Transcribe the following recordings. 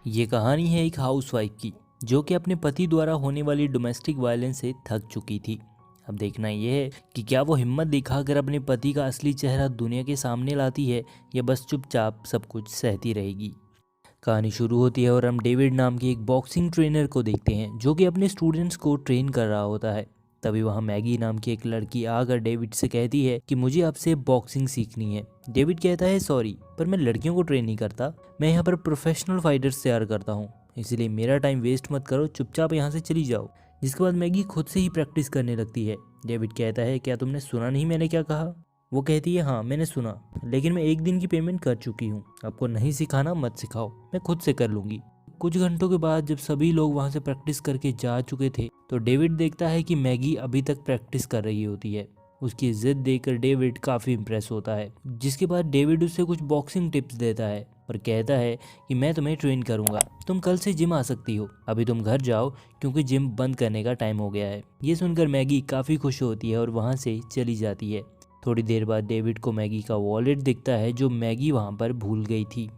ये कहानी है एक हाउसवाइफ की जो कि अपने पति द्वारा होने वाली डोमेस्टिक वायलेंस से थक चुकी थी। अब देखना यह है कि क्या वो हिम्मत दिखाकर अपने पति का असली चेहरा दुनिया के सामने लाती है या बस चुपचाप सब कुछ सहती रहेगी। कहानी शुरू होती है और हम डेविड नाम के एक बॉक्सिंग ट्रेनर को देखते हैं जो कि अपने स्टूडेंट्स को ट्रेन कर रहा होता है। तभी वहाँ मैगी नाम की एक लड़की आकर डेविड से कहती है कि मुझे आपसे बॉक्सिंग सीखनी है। डेविड कहता है सॉरी, पर मैं लड़कियों को ट्रेन नहीं करता, मैं यहाँ पर प्रोफेशनल फाइटर्स तैयार करता हूँ, इसलिए मेरा टाइम वेस्ट मत करो, चुपचाप यहाँ से चली जाओ। जिसके बाद मैगी खुद से ही प्रैक्टिस करने लगती है। डेविड कहता है क्या तुमने सुना नहीं मैंने क्या कहा? वो कहती है हाँ मैंने सुना, लेकिन मैं एक दिन की पेमेंट कर चुकी हूँ, आपको नहीं सिखाना मत सिखाओ, मैं खुद से कर लूँगी। कुछ घंटों के बाद जब सभी लोग वहाँ से प्रैक्टिस करके जा चुके थे तो डेविड देखता है कि मैगी अभी तक प्रैक्टिस कर रही होती है। उसकी जिद देखकर डेविड काफ़ी इम्प्रेस होता है। जिसके बाद डेविड उसे कुछ बॉक्सिंग टिप्स देता है और कहता है कि मैं तुम्हें ट्रेन करूँगा, तुम कल से जिम आ सकती हो, अभी तुम घर जाओ क्योंकि जिम बंद करने का टाइम हो गया है। ये सुनकर मैगी काफ़ी खुश होती है और वहाँ से चली जाती है। थोड़ी देर बाद डेविड को मैगी का वॉलेट दिखता है जो मैगी वहाँ पर भूल गई थी।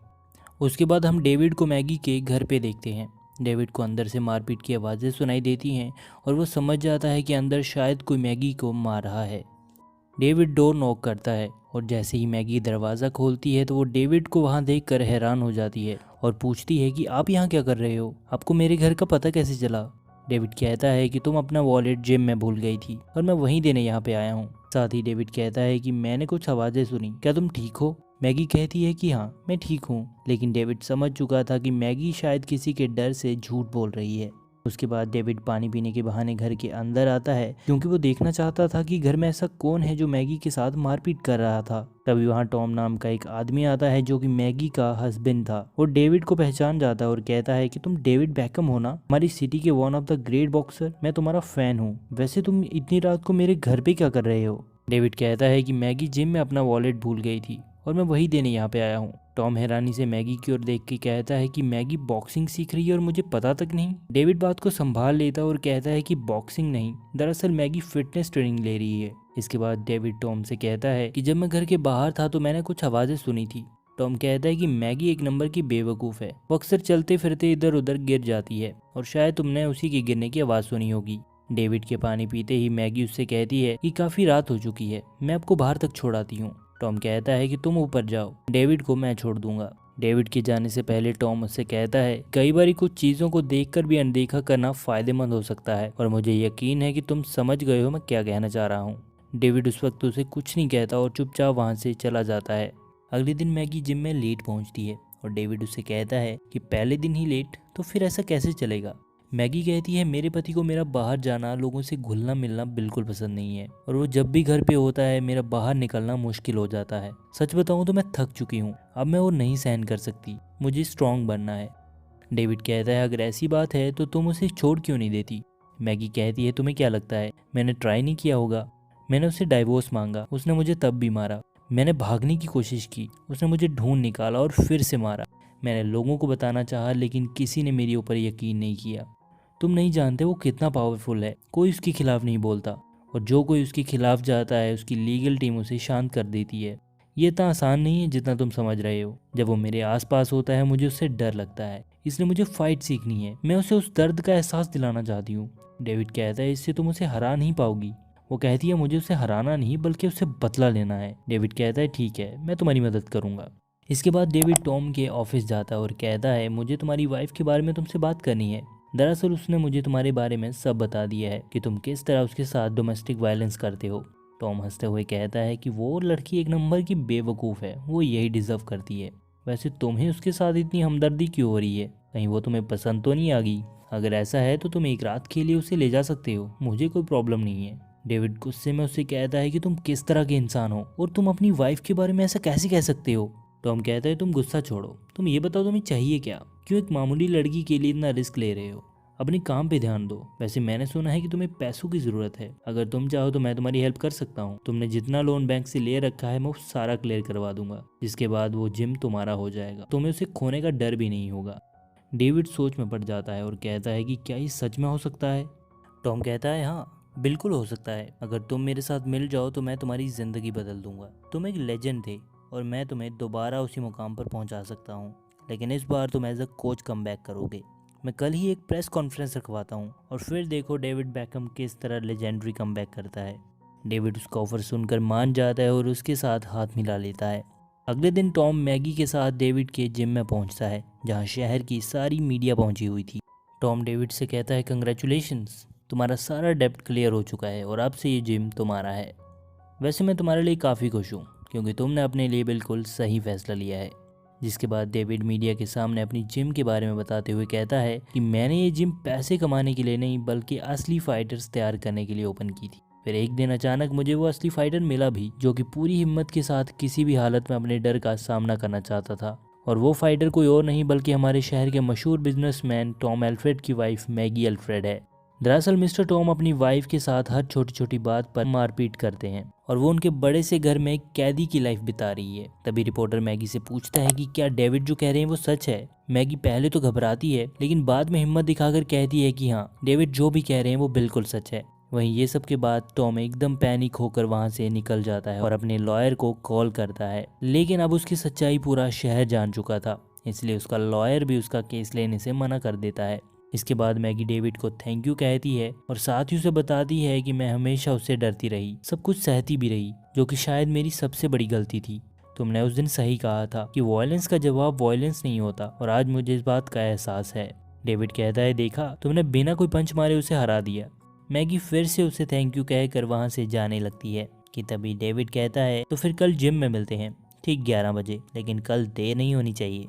उसके बाद हम डेविड को मैगी के घर पे देखते हैं। डेविड को अंदर से मारपीट की आवाज़ें सुनाई देती हैं और वो समझ जाता है कि अंदर शायद कोई मैगी को मार रहा है। डेविड डोर नॉक करता है और जैसे ही मैगी दरवाज़ा खोलती है तो वो डेविड को वहाँ देखकर हैरान हो जाती है और पूछती है कि आप यहाँ क्या कर रहे हो, आपको मेरे घर का पता कैसे चला? डेविड कहता है कि तुम अपना वॉलेट जिम में भूल गई थी और मैं वहीं देने यहाँ पे आया हूँ। साथ ही डेविड कहता है कि मैंने कुछ आवाज़ें सुनी, क्या तुम ठीक हो? मैगी कहती है कि हाँ मैं ठीक हूँ, लेकिन डेविड समझ चुका था कि मैगी शायद किसी के डर से झूठ बोल रही है। उसके बाद डेविड पानी पीने के बहाने घर के अंदर आता है क्योंकि वो देखना चाहता था कि घर में ऐसा कौन है जो मैगी के साथ मारपीट कर रहा था। तभी वहाँ टॉम नाम का एक आदमी आता है जो कि मैगी का हस्बैंड था। वो डेविड को पहचान जाता है और कहता है कि तुम डेविड बैकम हो ना, हमारी सिटी के one of the great boxer, मैं तुम्हारा फैन हूँ, वैसे तुम इतनी रात को मेरे घर पे क्या कर रहे हो? डेविड कहता है कि मैगी जिम में अपना वॉलेट भूल गई थी और मैं वही देने यहाँ पे आया हूँ। टॉम हैरानी से मैगी की ओर देख के कहता है कि मैगी बॉक्सिंग सीख रही है और मुझे पता तक नहीं। डेविड बात को संभाल लेता है और कहता है कि बॉक्सिंग नहीं, दरअसल मैगी फिटनेस ट्रेनिंग ले रही है। इसके बाद डेविड टॉम से कहता है कि जब मैं घर के बाहर था तो मैंने कुछ आवाज़ें सुनी थी। टॉम कहता है कि मैगी एक नंबर की बेवकूफ़ है, वो अक्सर चलते फिरते इधर उधर गिर जाती है और शायद तुमने उसी के गिरने की आवाज़ सुनी होगी। डेविड के पानी पीते ही मैगी उससे कहती है कि काफ़ी रात हो चुकी है, मैं आपको बाहर तक छोड़ाती हूँ। टॉम कहता है कि तुम ऊपर जाओ, डेविड को मैं छोड़ दूंगा। डेविड के जाने से पहले टॉम उससे कहता है कई बार कुछ चीज़ों को देखकर भी अनदेखा करना फायदेमंद हो सकता है और मुझे यकीन है कि तुम समझ गए हो मैं क्या कहना चाह रहा हूँ। डेविड उस वक्त उसे कुछ नहीं कहता और चुपचाप वहाँ से चला जाता है। अगले दिन मैगी जिम में लेट पहुँचती है और डेविड उसे कहता है कि पहले दिन ही लेट, तो फिर ऐसा कैसे चलेगा? मैगी कहती है मेरे पति को मेरा बाहर जाना, लोगों से घुलना मिलना बिल्कुल पसंद नहीं है और वो जब भी घर पे होता है मेरा बाहर निकलना मुश्किल हो जाता है। सच बताऊं तो मैं थक चुकी हूँ, अब मैं वो नहीं सहन कर सकती, मुझे स्ट्रांग बनना है। डेविड कहता है अगर ऐसी बात है तो तुम उसे छोड़ क्यों नहीं देती? मैगी कहती है तुम्हें क्या लगता है मैंने ट्राई नहीं किया होगा? मैंने उससे डाइवोर्स मांगा, उसने मुझे तब भी मारा। मैंने भागने की कोशिश की, उसने मुझे ढूंढ निकाला और फिर से मारा। मैंने लोगों को बताना चाहा लेकिन किसी ने मेरे ऊपर यकीन नहीं किया। तुम नहीं जानते वो कितना पावरफुल है, कोई उसके खिलाफ नहीं बोलता और जो कोई उसके खिलाफ जाता है उसकी लीगल टीम उसे शांत कर देती है। ये इतना आसान नहीं है जितना तुम समझ रहे हो। जब वो मेरे आसपास होता है मुझे उससे डर लगता है, इसलिए मुझे फाइट सीखनी है, मैं उसे उस दर्द का एहसास दिलाना चाहती हूँ। डेविड कहता है इससे तुम उसे हरा नहीं पाओगी। वो कहती है मुझे उसे हराना नहीं बल्कि उससे बदला लेना है। डेविड कहता है ठीक है, मैं तुम्हारी मदद करूंगा। इसके बाद डेविड टॉम के ऑफिस जाता है और कहता है मुझे तुम्हारी वाइफ के बारे में तुमसे बात करनी है। दरअसल उसने मुझे तुम्हारे बारे में सब बता दिया है कि तुम किस तरह उसके साथ डोमेस्टिक वायलेंस करते हो। टॉम हंसते हुए कहता है कि वो लड़की एक नंबर की बेवकूफ़ है, वो यही डिजर्व करती है। वैसे तुम्हें उसके साथ इतनी हमदर्दी क्यों हो रही है? कहीं वो तुम्हें पसंद तो नहीं आ गई? अगर ऐसा है तो तुम एक रात के लिए उसे ले जा सकते हो, मुझे कोई प्रॉब्लम नहीं है। डेविड गुस्से में उससे कहता है कि तुम किस तरह के इंसान हो और तुम अपनी वाइफ के बारे में ऐसा कैसे कह सकते हो? टॉम कहता है तुम गुस्सा छोड़ो, तुम ये बताओ तुम्हें चाहिए क्या? क्यों एक मामूली लड़की के लिए इतना रिस्क ले रहे हो? अपने काम पे ध्यान दो। वैसे मैंने सुना है कि तुम्हें पैसों की ज़रूरत है, अगर तुम चाहो तो मैं तुम्हारी हेल्प कर सकता हूँ। तुमने जितना लोन बैंक से ले रखा है मैं वो सारा क्लियर करवा दूंगा, जिसके बाद वो जिम तुम्हारा हो जाएगा, तुम्हें उसे खोने का डर भी नहीं होगा। डेविड सोच में पड़ जाता है और कहता है कि क्या ये सच में हो सकता है? टॉम कहता है हाँ बिल्कुल हो सकता है, अगर तुम मेरे साथ मिल जाओ तो मैं तुम्हारी ज़िंदगी बदल दूंगा। तुम एक लेजेंड थे और मैं तुम्हें दोबारा उसी मुकाम पर पहुंचा सकता हूँ। लेकिन इस बार तुम as a coach come back करोगे। मैं कल ही एक प्रेस कॉन्फ्रेंस रखवाता हूँ और फिर देखो डेविड बैकहम किस तरह लेजेंडरी कम बैक करता है। डेविड उसका ऑफर सुनकर मान जाता है और उसके साथ हाथ मिला लेता है। अगले दिन टॉम मैगी के साथ डेविड के जिम में पहुंचता है जहां शहर की सारी मीडिया पहुंची हुई थी। टॉम डेविड से कहता है, कंग्रेचुलेशंस, तुम्हारा सारा डेब्ट क्लियर हो चुका है और अब से ये जिम तुम्हारा है। वैसे मैं तुम्हारे लिए काफ़ी खुश हूँ क्योंकि तुमने अपने लिए बिल्कुल सही फैसला लिया है। जिसके बाद डेविड मीडिया के सामने अपनी जिम के बारे में बताते हुए कहता है कि मैंने ये जिम पैसे कमाने के लिए नहीं बल्कि असली फाइटर्स तैयार करने के लिए ओपन की थी। फिर एक दिन अचानक मुझे वो असली फाइटर मिला भी जो कि पूरी हिम्मत के साथ किसी भी हालत में अपने डर का सामना करना चाहता था। और वो फाइटर कोई और नहीं बल्कि हमारे शहर के मशहूर बिजनेसमैन टॉम एल्फ्रेड की वाइफ मैगी एल्फ्रेड है। दरअसल मिस्टर टॉम अपनी वाइफ के साथ हर छोटी छोटी बात पर मारपीट करते हैं और वो उनके बड़े से घर में एक कैदी की लाइफ बिता रही है। तभी रिपोर्टर मैगी से पूछता है कि क्या डेविड जो कह रहे हैं वो सच है। मैगी पहले तो घबराती है लेकिन बाद में हिम्मत दिखाकर कहती है कि हाँ, डेविड जो भी कह रहे हैं वो बिल्कुल सच है। वहीं ये सब के बाद टॉम एकदम पैनिक होकर वहां से निकल जाता है और अपने लॉयर को कॉल करता है। लेकिन अब उसकी सच्चाई पूरा शहर जान चुका था, इसलिए उसका लॉयर भी उसका केस लेने से मना कर देता है। इसके बाद मैगी डेविड को थैंक यू कहती है और साथ ही उसे बताती है कि मैं हमेशा उससे डरती रही, सब कुछ सहती भी रही, जो कि शायद मेरी सबसे बड़ी गलती थी। तुमने उस दिन सही कहा था कि वॉयलेंस का जवाब वॉयलेंस नहीं होता और आज मुझे इस बात का एहसास है। डेविड कहता है, देखा, तुमने बिना कोई पंच मारे उसे हरा दिया। मैगी फिर से उसे थैंक यू कहकर वहां से जाने लगती है कि तभी डेविड कहता है, तो फिर कल जिम में मिलते हैं ठीक 11 बजे, लेकिन कल देर नहीं होनी चाहिए।